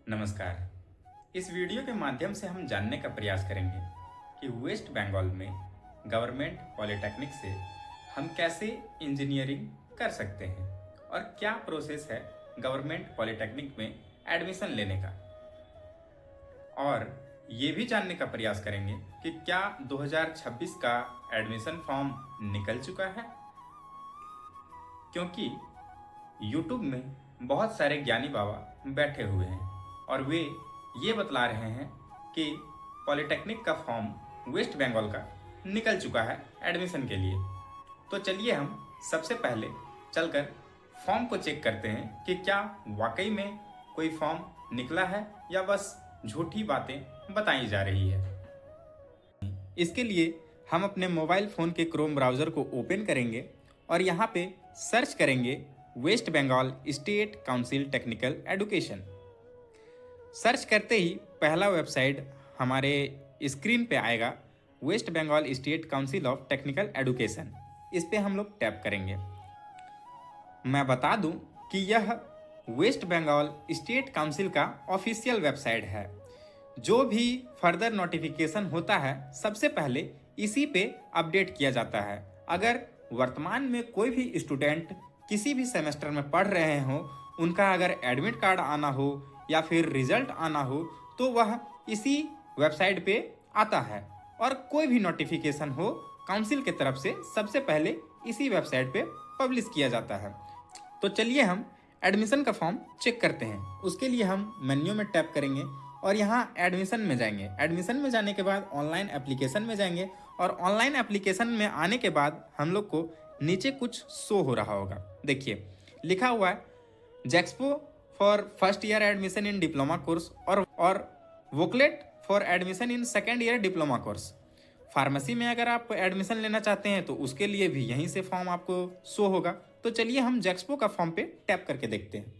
नमस्कार। इस वीडियो के माध्यम से हम जानने का प्रयास करेंगे कि वेस्ट बंगाल में गवर्नमेंट पॉलिटेक्निक से हम कैसे इंजीनियरिंग कर सकते हैं और क्या प्रोसेस है गवर्नमेंट पॉलिटेक्निक में एडमिशन लेने का। और ये भी जानने का प्रयास करेंगे कि क्या 2026 का एडमिशन फॉर्म निकल चुका है, क्योंकि YouTube में बहुत सारे ज्ञानी बाबा बैठे हुए हैं और वे ये बतला रहे हैं कि पॉलिटेक्निक का फॉर्म वेस्ट बंगाल का निकल चुका है एडमिशन के लिए। तो चलिए हम सबसे पहले चलकर फॉर्म को चेक करते हैं कि क्या वाकई में कोई फॉर्म निकला है या बस झूठी बातें बताई जा रही है। इसके लिए हम अपने मोबाइल फ़ोन के क्रोम ब्राउज़र को ओपन करेंगे और यहाँ पे सर्च करेंगे West Bengal state council technical education. Search करते ही पहला वेबसाइट हमारे स्क्रीन पे आएगा, West Bengal state council of technical education. इस पे हम लोग टैप करेंगे। मैं बता दूं कि यह वेस्ट बंगाल स्टेट काउंसिल का ऑफिशियल वेबसाइट है। जो भी फर्दर नोटिफिकेशन होता है सबसे पहले इसी पे अपडेट किया जाता है। अगर वर्तमान में कोई भी स्टूडेंट किसी भी सेमेस्टर में पढ़ रहे हो, उनका अगर एडमिट कार्ड आना हो या फिर रिजल्ट आना हो तो वह इसी वेबसाइट पे आता है। और कोई भी नोटिफिकेशन हो काउंसिल की तरफ से सबसे पहले इसी वेबसाइट पे पब्लिश किया जाता है। तो चलिए हम एडमिशन का फॉर्म चेक करते हैं। उसके लिए हम मेन्यू में टैप करेंगे और यहाँ एडमिशन में जाएंगे। एडमिशन में जाने के बाद ऑनलाइन एप्लीकेशन में जाएंगे और ऑनलाइन एप्लीकेशन में आने के बाद हम लोग को नीचे कुछ शो हो रहा होगा। देखिए लिखा हुआ है JEXPO for first year admission in diploma course और VOCLET for admission in second year diploma course. Pharmacy में अगर आप एडमिशन लेना चाहते हैं तो उसके लिए भी यहीं से फॉर्म आपको शो होगा। तो चलिए हम जेक्सपो का फॉर्म पे टैप करके देखते हैं।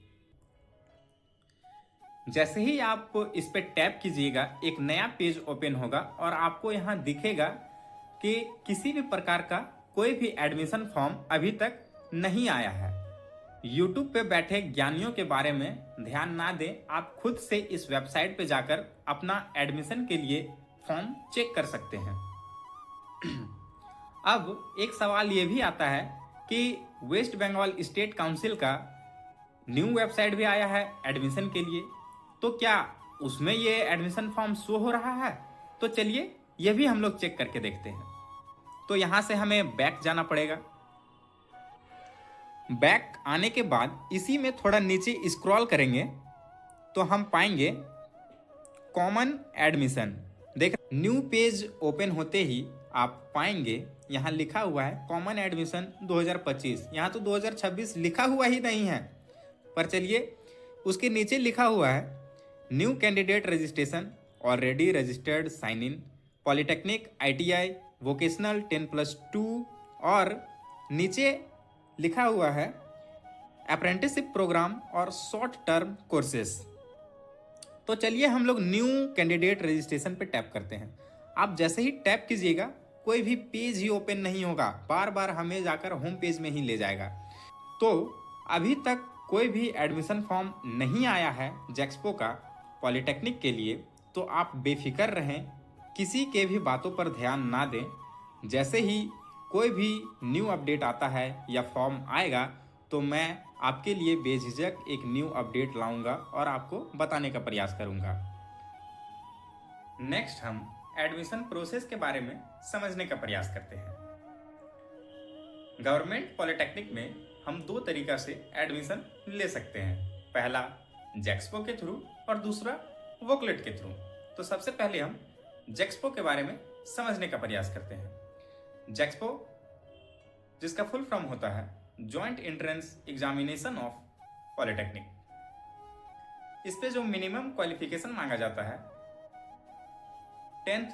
जैसे ही आप इस पे टैप कीजिएगा एक नया पेज ओपन होगा और आपको यहाँ दिखेगा कि किसी भी प्रकार का कोई भी एडमिशन फॉर्म अभी तक नहीं आया है। YouTube पे बैठे ज्ञानियों के बारे में ध्यान ना दें, आप खुद से इस वेबसाइट पे जाकर अपना एडमिशन के लिए फॉर्म चेक कर सकते हैं। अब एक सवाल ये भी आता है कि वेस्ट बंगाल स्टेट काउंसिल का न्यू वेबसाइट भी आया है एडमिशन के लिए, तो क्या उसमें ये एडमिशन फॉर्म शो हो रहा है? तो चलिए ये भी हम लोग चेक करके देखते हैं। तो यहाँ से हमें बैक जाना पड़ेगा। बैक आने के बाद इसी में थोड़ा नीचे स्क्रॉल करेंगे तो हम पाएंगे कॉमन एडमिशन। देख न्यू पेज ओपन होते ही आप पाएंगे यहाँ लिखा हुआ है कॉमन एडमिशन 2025। यहाँ तो 2026 लिखा हुआ ही नहीं है, पर चलिए उसके नीचे लिखा हुआ है new candidate registration already registered sign in polytechnic ITI vocational 10+2 और नीचे लिखा हुआ है अप्रेंटिसशिप प्रोग्राम और शॉर्ट टर्म कोर्सेस। तो चलिए हम लोग न्यू कैंडिडेट रजिस्ट्रेशन पे टैप करते हैं। आप जैसे ही टैप कीजिएगा कोई भी पेज ही ओपन नहीं होगा, बार बार हमें जाकर होम पेज में ही ले जाएगा। तो अभी तक कोई भी एडमिशन फॉर्म नहीं आया है जेक्सपो का पॉलिटेक्निक के लिए, तो आप बेफिक्र रहें, किसी के भी बातों पर ध्यान ना दें। जैसे ही कोई भी न्यू अपडेट आता है या फॉर्म आएगा तो मैं आपके लिए बेझिझक एक न्यू अपडेट लाऊंगा और आपको बताने का प्रयास करूंगा। नेक्स्ट हम एडमिशन प्रोसेस के बारे में समझने का प्रयास करते हैं। गवर्नमेंट पॉलिटेक्निक में हम दो तरीका से एडमिशन ले सकते हैं, पहला जेक्सपो के थ्रू और दूसरा वोकलेट के थ्रू। तो सबसे पहले हम जेक्सपो के बारे में समझने का प्रयास करते हैं। जेक्सपो जिसका फुल फॉर्म होता है joint entrance examination of polytechnic. इस पे जो मिनिमम क्वालिफिकेशन मांगा जाता है 10th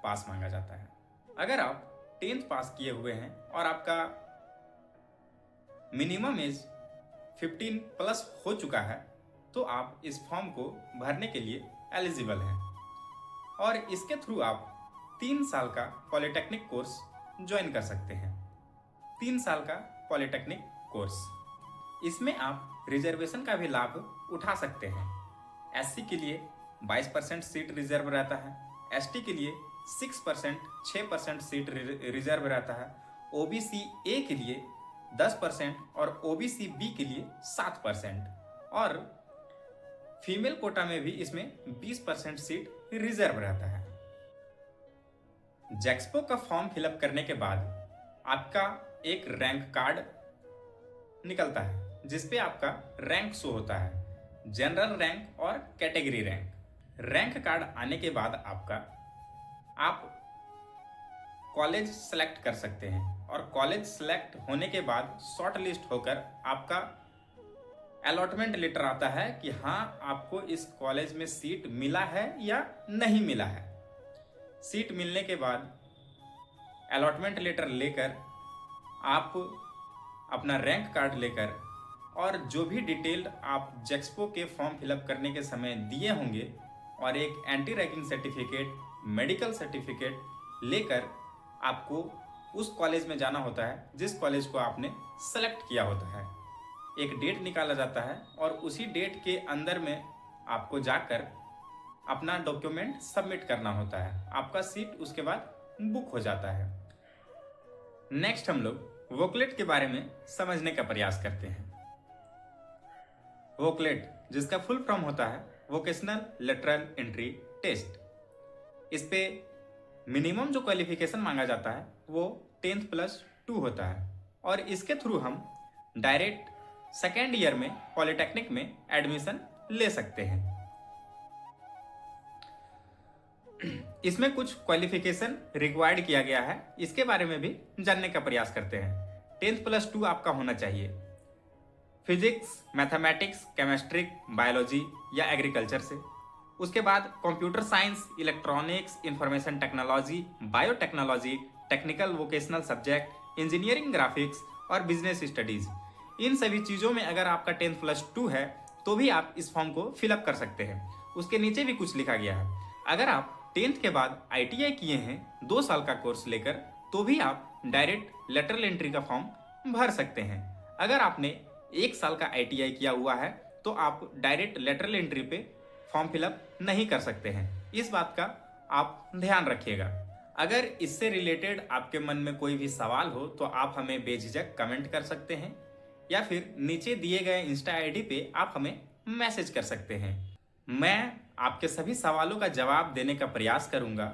पास मांगा जाता है। अगर आप 10th पास किए हुए हैं और आपका मिनिमम एज 15+ हो चुका है तो आप इस फॉर्म को भरने के लिए एलिजिबल हैं और इसके थ्रू आप 3 साल का पॉलिटेक्निक कोर्स ज्वाइन कर सकते हैं। 3 साल का पॉलिटेक्निक कोर्स, इसमें आप रिजर्वेशन का भी लाभ उठा सकते हैं। SC के लिए 22% सीट रिजर्व रहता है, ST के लिए 6% सीट रिजर्व रहता है, OBC A के लिए 10% और OBC B के लिए 7%, और फीमेल कोटा में भी इसमें 20% सीट रिजर्व रहता है। जैक्सपो का फॉर्म फिलअप करने के बाद आपका एक रैंक कार्ड निकलता है जिसपे आपका रैंक शो होता है, जनरल रैंक और कैटेगरी रैंक। रैंक कार्ड आने के बाद आप कॉलेज सेलेक्ट कर सकते हैं, और कॉलेज सेलेक्ट होने के बाद शॉर्ट लिस्ट होकर आपका अलॉटमेंट लेटर आता है कि हाँ आपको इस कॉलेज में सीट मिला है या नहीं मिला है। सीट मिलने के बाद अलॉटमेंट लेटर लेकर आप अपना रैंक कार्ड लेकर और जो भी डिटेल्ड आप जैक्सपो के फॉर्म फिलअप करने के समय दिए होंगे और एक anti ragging certificate, medical certificate लेकर आपको उस कॉलेज में जाना होता है जिस कॉलेज को आपने सेलेक्ट किया होता है। एक डेट निकाला जाता है और उसी डेट के अंदर में आपको जाकर अपना डॉक्यूमेंट सबमिट करना होता है। आपका सीट उसके बाद बुक हो जाता है। नेक्स्ट हम लोग वोकलेट के बारे में समझने का प्रयास करते हैं। वोकलेट जिसका फुल फॉर्म होता है वोकेशनल लेटरल एंट्री टेस्ट। इस पे मिनिमम जो क्वालिफिकेशन मांगा जाता है वो 10th+2 होता है, और इसके थ्रू हम डायरेक्ट सेकेंड ईयर में पॉलिटेक्निक में एडमिशन ले सकते हैं। इसमें कुछ क्वालिफिकेशन रिक्वायर्ड किया गया है, इसके बारे में भी जानने का प्रयास करते हैं। 10th+2 आपका होना चाहिए फिजिक्स, मैथमेटिक्स, केमिस्ट्री, बायोलॉजी या एग्रीकल्चर से। उसके बाद computer science, electronics, information technology, biotechnology, technical vocational subject, engineering, graphics और बिजनेस स्टडीज। इन सभी चीज़ों में अगर आपका 10th+2 है तो भी आप इस फॉर्म को फिलअप कर सकते हैं। उसके नीचे भी कुछ लिखा गया है, अगर आप 10th के बाद ITI किए हैं 2 साल का कोर्स लेकर तो भी आप डायरेक्ट लेटरल एंट्री का फॉर्म भर सकते हैं। अगर आपने 1 साल का ITI किया हुआ है तो आप डायरेक्ट लेटरल एंट्री पे फॉर्म फिलअप नहीं कर सकते हैं। इस बात का आप ध्यान रखिएगा। अगर इससे रिलेटेड आपके मन में कोई भी सवाल हो तो आप हमें बेझिझक कमेंट कर सकते हैं, या फिर नीचे दिए गए इंस्टा ID पे आप हमें मैसेज कर सकते हैं। मैं आपके सभी सवालों का जवाब देने का प्रयास करूंगा।